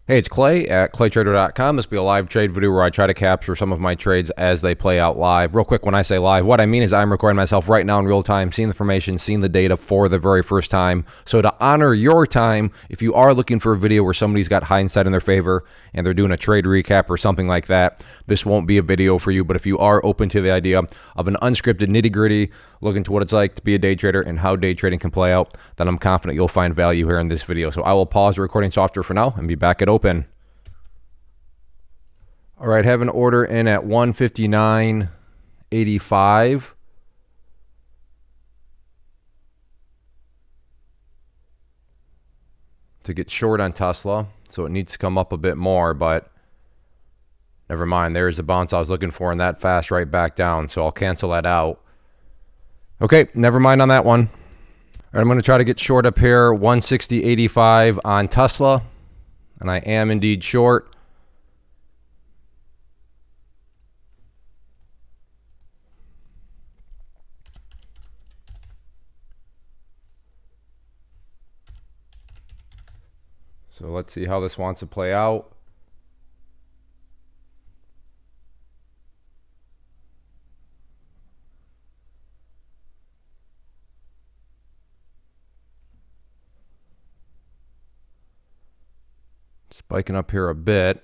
Hey, it's Clay at claytrader.com. This will be a live trade video where I try to capture some of my trades as they play out live. Real quick, when I say live, what I mean is I'm recording myself right now in real time, seeing the information, seeing the data for the very first time. So to honor your time, if you are looking for a video where somebody's got hindsight in their favor and they're doing a trade recap or something like that, this won't be a video for you. But if you are open to the idea of an unscripted nitty-gritty, looking to what it's like to be a day trader and how day trading can play out, then I'm confident you'll find value here in this video. So I will pause the recording software for now and be back at open. All right, have an order in at 159.85. To get short on Tesla, so it needs to come up a bit more, but never mind. There's the bounce I was looking for, and that fast right back down, so I'll cancel that out. Okay, never mind on that one. All right, I'm going to try to get short up here, 160.85 on Tesla, and I am indeed short. So let's see how this wants to play out. Spiking up here a bit.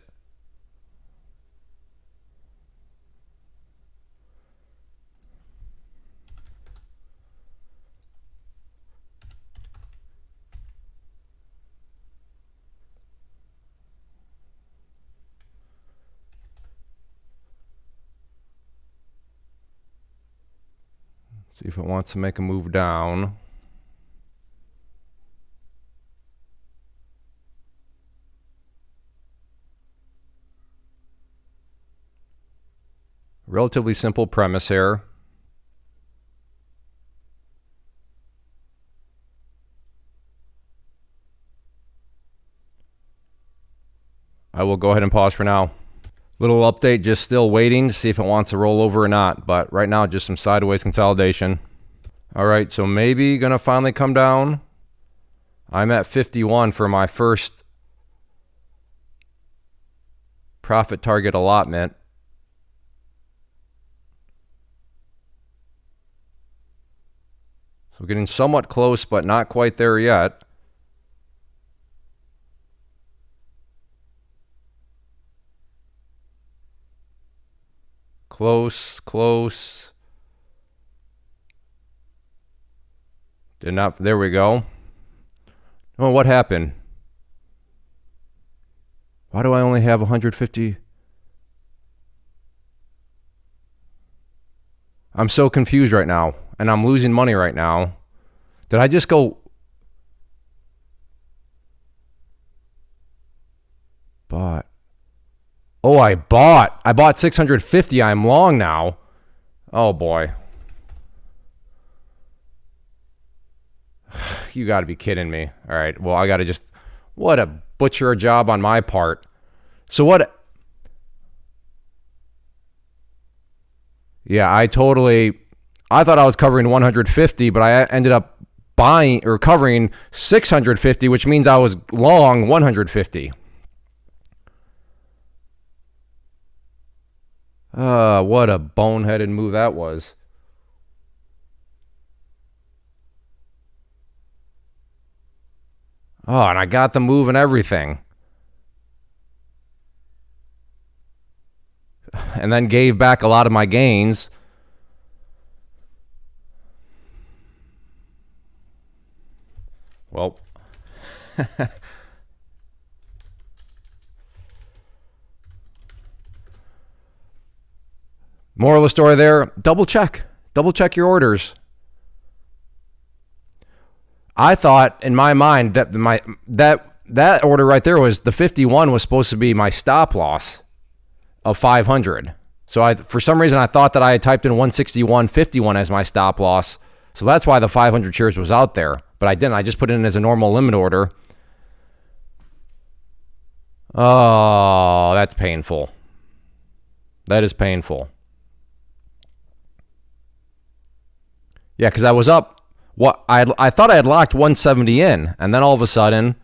See if it wants to make a move down. Relatively simple premise here. I will go ahead and pause for now. Little update, just still waiting to see if it wants to roll over or not. But right now, just some sideways consolidation. All right, so maybe going to finally come down. I'm at 51 for my first profit target allotment. So getting somewhat close, but not quite there yet. Close, close. Did not, there we go. Oh, what happened? Why do I only have 150? I'm so confused right now, and I'm losing money right now. Did I just go? Bought. Oh, I bought 650. I'm long now. Oh boy. You got to be kidding me. All right. Well, I got to just, what a butcher job on my part. So what? Yeah, I thought I was covering 150, but I ended up buying or covering 650, which means I was long 150. What a boneheaded move that was. Oh, and I got the move and everything. And then gave back a lot of my gains. Well, moral of the story there, double check your orders. I thought in my mind that that order right there was the 51 was supposed to be my stop loss of 500. So for some reason I thought that I had typed in 161.51 as my stop loss. So that's why the 500 shares was out there, but I didn't. I just put it in as a normal limit order. Oh, that's painful. That is painful. Yeah, because I was up. I thought I had locked 170 in, and then all of a sudden,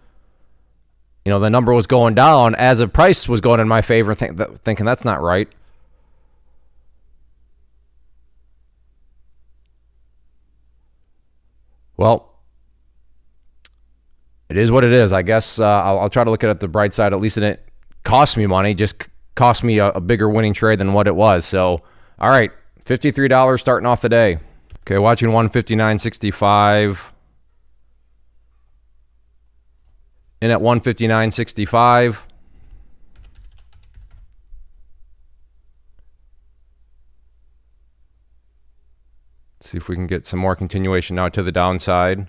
You know, the number was going down as the price was going in my favor, thinking that's not right. Well, it is what it is. I guess I'll try to look at it the bright side. At least it didn't cost me money, just cost me a bigger winning trade than what it was. So, all right, $53 starting off the day. Okay, watching 159.65. In at 159.65. See if we can get some more continuation now to the downside.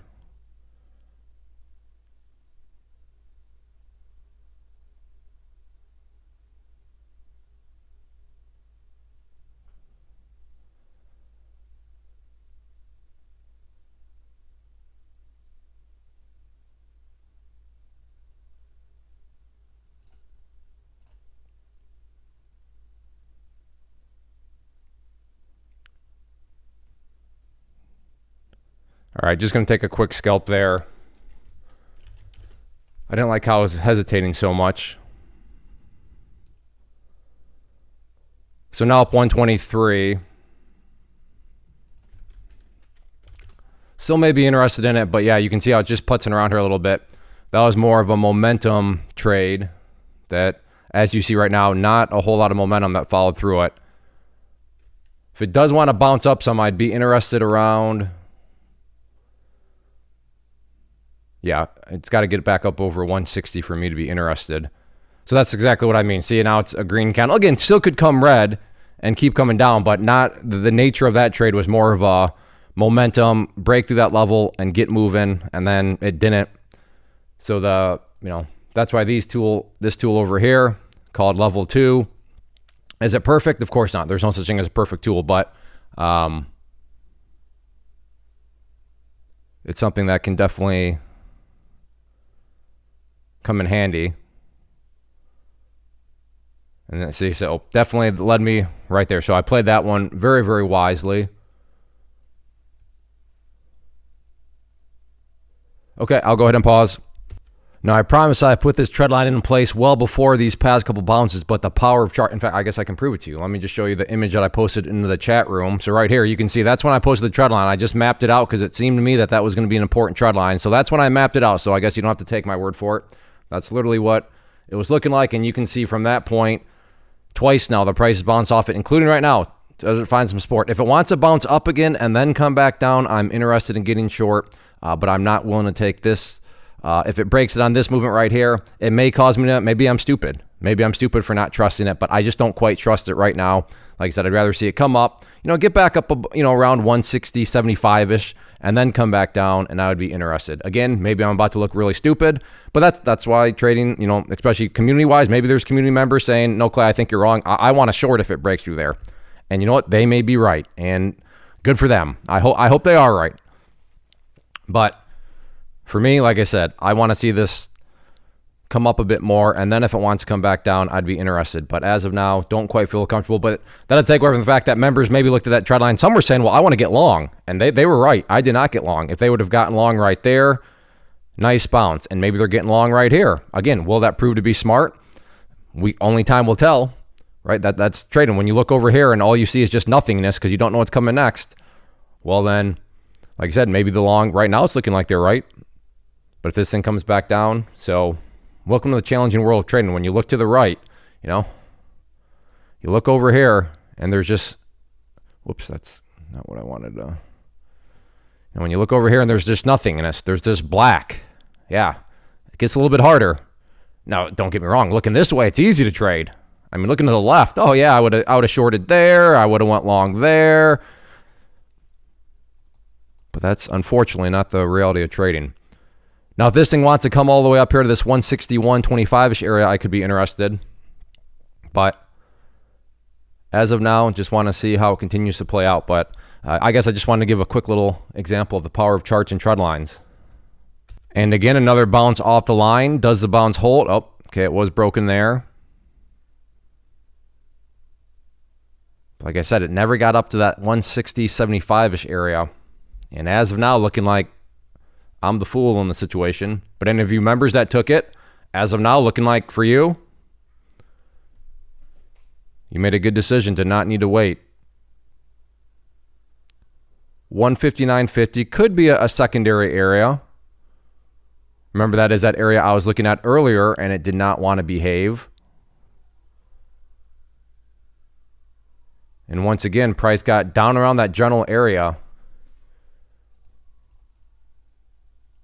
All right, just going to take a quick scalp there. I didn't like how I was hesitating so much. So now up 123. Still may be interested in it, but yeah, you can see how it's just putzing around here a little bit. That was more of a momentum trade that, as you see right now, not a whole lot of momentum that followed through it. If it does want to bounce up some, I'd be interested around... Yeah, it's got to get back up over 160 for me to be interested. So that's exactly what I mean. See, now it's a green candle. Again, still could come red and keep coming down, but not the nature of that trade was more of a momentum, break through that level and get moving, and then it didn't. So that's why this tool over here called level 2. Is it perfect? Of course not. There's no such thing as a perfect tool, but it's something that can definitely come in handy. And then see, so definitely led me right there. So I played that one very, very wisely. Okay, I'll go ahead and pause. Now, I promise I put this trend line in place well before these past couple bounces, but the power of chart, in fact, I guess I can prove it to you. Let me just show you the image that I posted into the chat room. So right here, you can see that's when I posted the trend line. I just mapped it out because it seemed to me that that was going to be an important trend line. So that's when I mapped it out. So I guess you don't have to take my word for it. That's literally what it was looking like. And you can see from that point, twice now, the price has bounced off it, including right now. Does it find some support? If it wants to bounce up again and then come back down, I'm interested in getting short, but I'm not willing to take this. If it breaks it on this movement right here, it may cause me to, maybe I'm stupid. Maybe I'm stupid for not trusting it, but I just don't quite trust it right now. Like I said, I'd rather see it come up, get back up, around 160, 75-ish, and then come back down, and I would be interested. Again, maybe I'm about to look really stupid, but that's why trading, especially community-wise, maybe there's community members saying, no, Clay, I think you're wrong. I want a short if it breaks through there. And you know what? They may be right, and good for them. I hope they are right. But for me, like I said, I want to see this come up a bit more, and then if it wants to come back down, I'd be interested. But as of now, don't quite feel comfortable. But that'll take away from the fact that members maybe looked at that trend line. Some were saying, well, I want to get long, and they were right. I did not get long. If they would have gotten long right there, nice bounce, and maybe they're getting long right here. Again, will that prove to be smart? Only time will tell, right? That's trading. When you look over here and all you see is just nothingness because you don't know what's coming next, well then, like I said, maybe the long, right now it's looking like they're right. But if this thing comes back down, so welcome to the challenging world of trading. When you look to the right, you look over here and there's just, whoops, that's not what I wanted. And when you look over here and there's just nothingness, there's just black. Yeah, it gets a little bit harder. Now, don't get me wrong. Looking this way, it's easy to trade. I mean, looking to the left, oh yeah, I would have shorted there. I would have went long there. But that's unfortunately not the reality of trading. Now, if this thing wants to come all the way up here to this 161.25-ish area, I could be interested. But as of now, just want to see how it continues to play out. But I guess I just wanted to give a quick little example of the power of charts and trend lines. And again, another bounce off the line. Does the bounce hold? Oh, okay, it was broken there. Like I said, it never got up to that 160.75-ish area. And as of now, looking like I'm the fool in the situation. But any of you members that took it as of now, looking like for you, you made a good decision to not need to wait. 159.50 could be a secondary area. Remember, that is that area I was looking at earlier, and it did not want to behave. And once again, price got down around that general area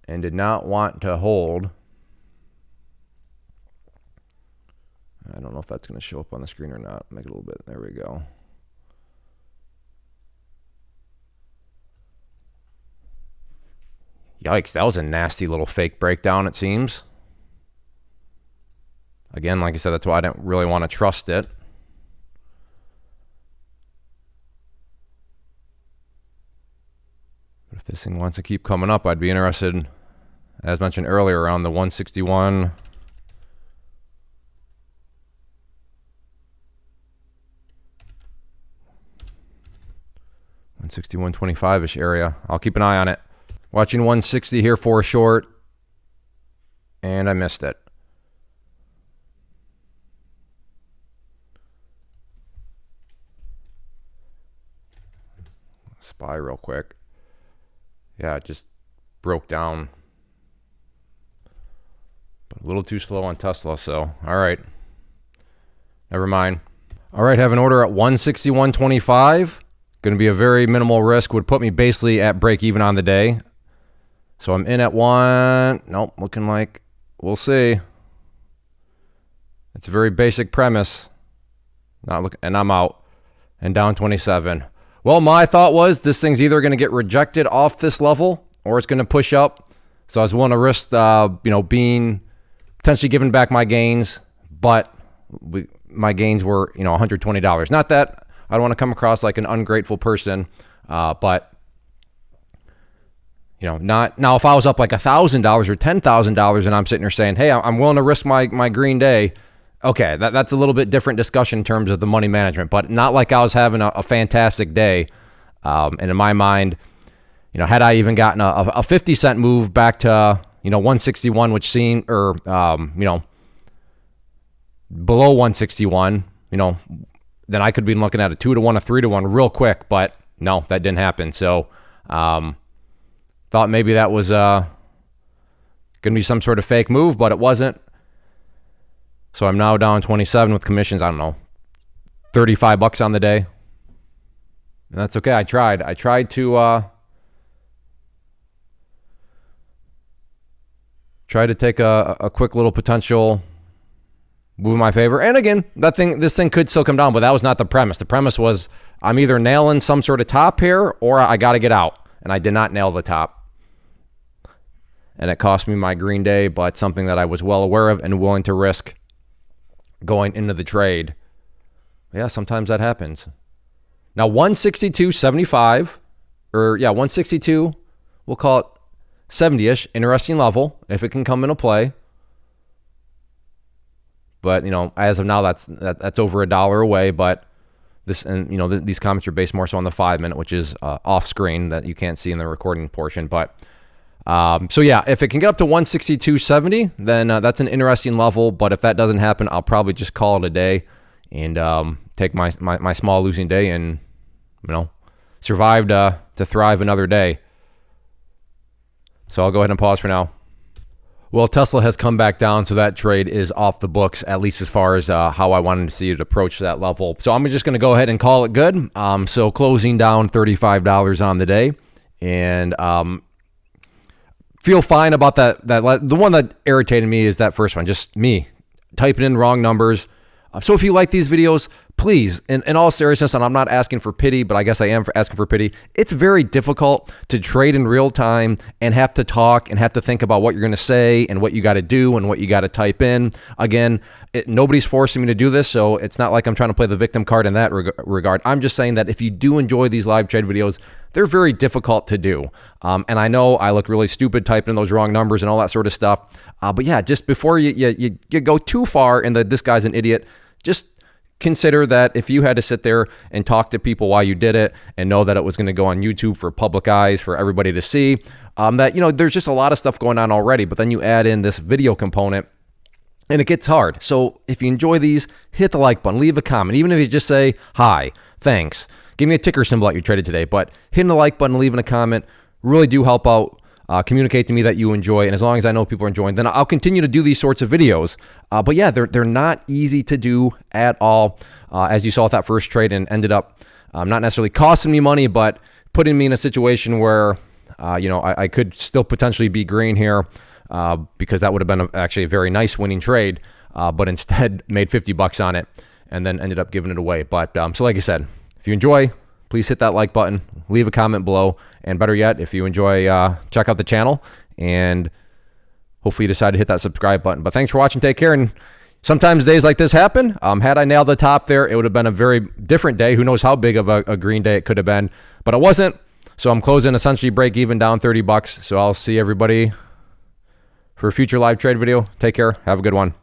and did not want to hold. I don't know if that's going to show up on the screen or not. Make it a little bit. There we go. Yikes, that was a nasty little fake breakdown, it seems. Again, like I said, that's why I didn't really want to trust it. But if this thing wants to keep coming up, I'd be interested, as mentioned earlier, around the 161. $161.25-ish area. I'll keep an eye on it. Watching 160 here for a short, and I missed it. Spy real quick. Yeah, it just broke down. But a little too slow on Tesla, so all right. Never mind. All right, have an order at 161.25. Going to be a very minimal risk. Would put me basically at break even on the day. So I'm in at one. Nope, looking like we'll see. It's a very basic premise. Not look, and I'm out and down 27. Well, my thought was this thing's either going to get rejected off this level or it's going to push up. So I was willing to risk, being potentially giving back my gains, but my gains were, $120. Not that I don't want to come across like an ungrateful person, but. Not now if I was up like $1,000 or $10,000 and I'm sitting here saying, hey, I'm willing to risk my green day. Okay, that's a little bit different discussion in terms of the money management, but not like I was having a fantastic day. And in my mind, had I even gotten a 50-cent move back to, 161, which seemed, or, below 161, then I could be looking at a 2-to-1, a 3-to-1 real quick, but no, that didn't happen. So, thought maybe that was going to be some sort of fake move, but it wasn't. So I'm now down 27 with commissions, I don't know, $35 on the day. And that's okay. I tried to take a quick little potential move in my favor. And again, this thing could still come down, but that was not the premise. The premise was I'm either nailing some sort of top here or I got to get out. And I did not nail the top. And it cost me my green day, but something that I was well aware of and willing to risk going into the trade. Yeah, sometimes that happens. Now, 162.75, 162, we'll call it 70-ish, interesting level, if it can come into play. But, as of now, that's over $1 away, but this, and, these comments are based more so on the 5-minute, which is off screen that you can't see in the recording portion, but so yeah, if it can get up to 162.70, then that's an interesting level. But if that doesn't happen, I'll probably just call it a day and take my small losing day and survive to thrive another day. So I'll go ahead and pause for now. Well, Tesla has come back down, so that trade is off the books, at least as far as how I wanted to see it approach that level. So I'm just going to go ahead and call it good. So closing down $35 on the day, and feel fine about that. The one that irritated me is that first one, just me typing in wrong numbers. So if you like these videos, please, in all seriousness, and I'm not asking for pity, but I guess I am asking for pity. It's very difficult to trade in real time and have to talk and have to think about what you're going to say and what you got to do and what you got to type in. Again, nobody's forcing me to do this, so it's not like I'm trying to play the victim card in that regard. I'm just saying that if you do enjoy these live trade videos, they're very difficult to do. And I know I look really stupid typing in those wrong numbers and all that sort of stuff. But yeah, just before you go too far in this guy's an idiot, just consider that if you had to sit there and talk to people while you did it and know that it was going to go on YouTube for public eyes for everybody to see, that, there's just a lot of stuff going on already. But then you add in this video component, and it gets hard. So if you enjoy these, hit the like button, leave a comment. Even if you just say, hi, thanks. Give me a ticker symbol that you traded today. But hitting the like button, leaving a comment really do help out. Communicate to me that you enjoy. And as long as I know people are enjoying, then I'll continue to do these sorts of videos. But yeah, they're not easy to do at all. As you saw with that first trade, and ended up not necessarily costing me money, but putting me in a situation where I could still potentially be green here. Because that would have been actually a very nice winning trade, but instead made $50 on it and then ended up giving it away. But so like I said, if you enjoy, please hit that like button, leave a comment below, and better yet, if you enjoy, check out the channel, and hopefully you decide to hit that subscribe button. But thanks for watching, take care, and sometimes days like this happen. Had I nailed the top there, it would have been a very different day. Who knows how big of a green day it could have been, but it wasn't. So I'm closing essentially break even, down $30. So I'll see everybody for a future live trade video. Take care. Have a good one.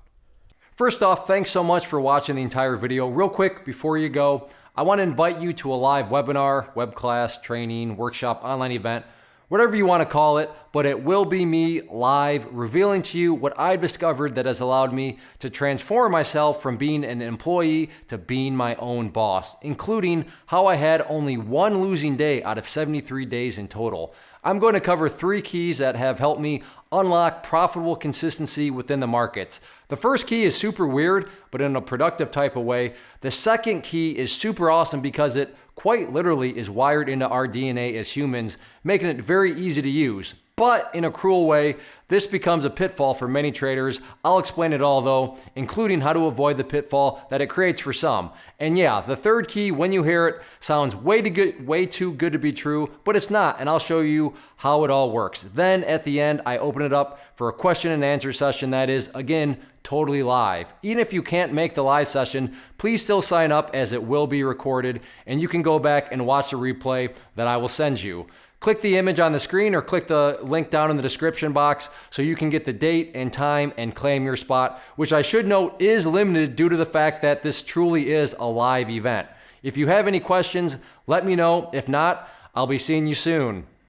First off, thanks so much for watching the entire video. Real quick, before you go, I want to invite you to a live webinar, web class, training, workshop, online event, whatever you want to call it, but it will be me live revealing to you what I've discovered that has allowed me to transform myself from being an employee to being my own boss, including how I had only one losing day out of 73 days in total. I'm going to cover 3 keys that have helped me unlock profitable consistency within the markets. The first key is super weird, but in a productive type of way. The second key is super awesome because it quite literally is wired into our DNA as humans, making it very easy to use. But in a cruel way, this becomes a pitfall for many traders. I'll explain it all though, including how to avoid the pitfall that it creates for some. And yeah, the third key, when you hear it, sounds way too good to be true, but it's not, and I'll show you how it all works. Then at the end, I open it up for a question and answer session that is, again, totally live. Even if you can't make the live session, please still sign up as it will be recorded, and you can go back and watch the replay that I will send you. Click the image on the screen or click the link down in the description box so you can get the date and time and claim your spot, which I should note is limited due to the fact that this truly is a live event. If you have any questions, let me know. If not, I'll be seeing you soon.